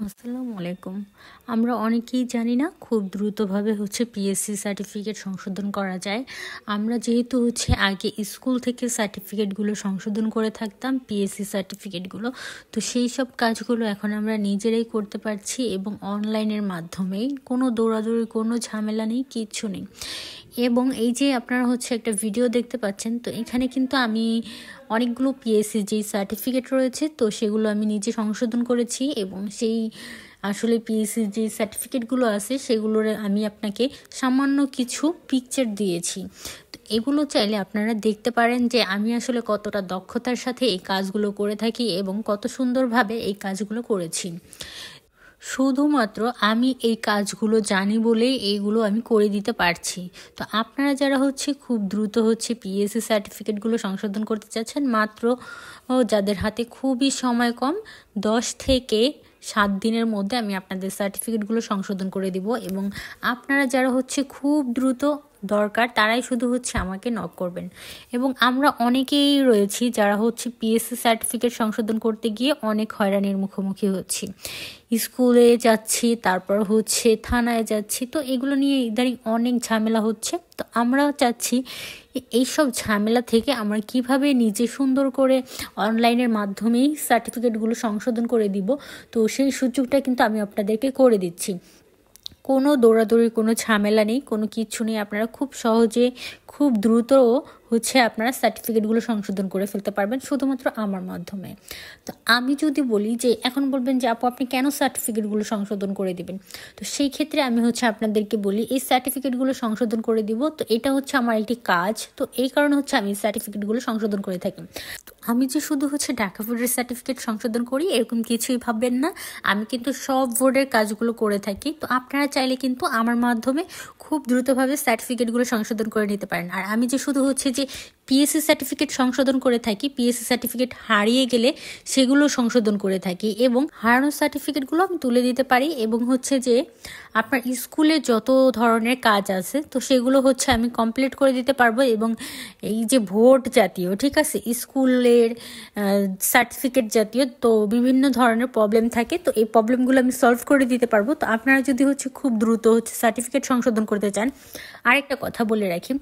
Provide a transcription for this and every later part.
আসসালামু আলাইকুম। আমরা অনেকেই জানি না খুব দ্রুতভাবে পিএসসি সার্টিফিকেট সংশোধন করা যায়। আমরা যেহেতু আগে স্কুল থেকে সার্টিফিকেটগুলো সংশোধন করে থাকতাম পিএসসি সার্টিফিকেটগুলো, তো সেই সব কাজগুলো এখন আমরা নিজেরাই করতে পারছি এবং অনলাইনের মাধ্যমেই। কোনো দৌড়াদৌড়ি, কোনো ঝামেলা নেই, কিচ্ছু নেই। এবং এই যে আপনারা একটা ভিডিও দেখতে পাচ্ছেন, তো এখানে কিন্তু আমি অনেকগুলো পিএসসি যেই সার্টিফিকেট রয়েছে তো সেগুলো আমি নিজে সংশোধন করেছি এবং সেই আসলে পিএসসি যে সার্টিফিকেটগুলো আছে সেগুলোর আমি আপনাকে সামান্য কিছু পিকচার দিয়েছি। তো এগুলো চাইলে আপনারা দেখতে পারেন যে আমি আসলে কতটা দক্ষতার সাথে এই কাজগুলো করে থাকি এবং কত সুন্দরভাবে এই কাজগুলো করেছি। শুধুমাত্র আমি এই কাজগুলো জানি বলেই এইগুলো আমি করে দিতে পারছি। তো আপনারা যারা খুব দ্রুত পিএসসি সার্টিফিকেটগুলো সংশোধন করতে চাচ্ছেন, মাত্র যাদের হাতে খুবই সময় কম, 10 থেকে 7 দিনের মধ্যে আমি আপনাদের সার্টিফিকেটগুলো সংশোধন করে দিব। এবং আপনারা যারা খুব দ্রুত দরকার তারাই শুধু আমাকে নক করবেন। এবং আমরা অনেকেই রয়েছি যারা পিএসসি সার্টিফিকেট সংশোধন করতে গিয়ে অনেক হয়রানির মুখোমুখি হচ্ছি। স্কুলে যাচ্ছি, তারপর থানায় যাচ্ছি, তো এগুলো নিয়ে ইদানিং অনেক ঝামেলা হচ্ছে। তো আমরাও চাচ্ছি এইসব ঝামেলা থেকে আমরা কিভাবে নিজে সুন্দর করে অনলাইনের মাধ্যমেই সার্টিফিকেটগুলো সংশোধন করে দিব। তো সেই সুযোগটা কিন্তু আমি আপনাদেরকে করে দিচ্ছি। কোনো দৌড়াদৌড়ির কোনো ঝামেলা নেই, কোনো কিচ্ছু নেই। আপনারা খুব সহজে, খুব দ্রুত আপনারা সার্টিফিকেটগুলো সংশোধন করে ফেলতে পারবেন শুধুমাত্র আমার মাধ্যমে। তো আমি যদি বলি যে এখন বলবেন যে আপু আপনি কেন সার্টিফিকেটগুলো সংশোধন করে দিবেন, তো সেই ক্ষেত্রে আমি আপনাদেরকে বলি এই সার্টিফিকেটগুলো সংশোধন করে দিব। তো এটা আমার একটি কাজ, তো এই কারণে আমি সার্টিফিকেটগুলো সংশোধন করে থাকি। তো আমি যে শুধু ঢাকা বোর্ডের সার্টিফিকেট সংশোধন করি এরকম কিছুই ভাববেন না, আমি কিন্তু সব বোর্ডের কাজগুলো করে থাকি। তো আপনারা চাইলে কিন্তু আমার মাধ্যমে খুব দ্রুতভাবে সার্টিফিকেটগুলো সংশোধন করে নিতে পারেন। আর আমি যে শুধু যে পিএসসি সার্টিফিকেট সংশোধন করে থাকি, পিএসসি সার্টিফিকেট হারিয়ে গেলে সেগুলো সংশোধন করে থাকি এবং হারানো সার্টিফিকেটগুলো আমি তুলে দিতে পারি। এবং যে আপনার স্কুলে যত ধরনের কাজ আছে তো সেগুলো আমি কমপ্লিট করে দিতে পারবো। এবং এই যে ভোট জাতীয়, ঠিক আছে, স্কুলের সার্টিফিকেট জাতীয় তো বিভিন্ন ধরনের প্রবলেম থাকে, তো এই প্রবলেমগুলো আমি সলভ করে দিতে পারবো। তো আপনারা যদি খুব দ্রুত সার্টিফিকেট সংশোধন করতে চান, আরেকটা কথা বলে রাখি,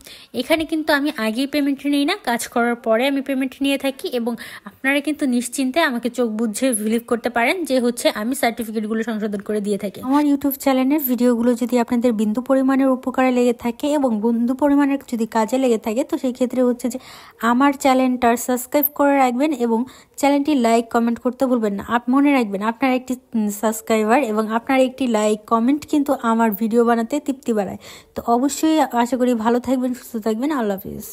এখানে কিন্তু আমি আগেই পেমেন্ট নিই না, কাজ করার পরে আমি পেমেন্ট নিয়ে থাকি। এবং আপনারা কিন্তু নিশ্চিন্তে আমাকে চোখ বুঝে বিলিভ করতে পারেন যে আমি সার্টিফিকেটগুলো সংশোধন করে দিয়ে থাকি। আমার ইউটিউব চ্যানেলের ভিডিওগুলো যদি আপনাদের বিন্দু পরিমাণের উপকারে লেগে থাকে এবং বিন্দু পরিমাণের যদি কাজে লেগে থাকে, তো সেই ক্ষেত্রে যে আমার চ্যানেলটা সাবস্ক্রাইব করে রাখবেন এবং চ্যানেলটি লাইক কমেন্ট করতে ভুলবেন না। মনে রাখবেন আপনার একটি সাবস্ক্রাইবার এবং আপনার একটি লাইক কমেন্ট কিন্তু আমার ভিডিও বানাতে তৃপ্তি বাড়ায়। তো অবশ্যই আশা করি ভালো থাকবেন, সুস্থ থাকবেন। আল্লাহ হাফিজ।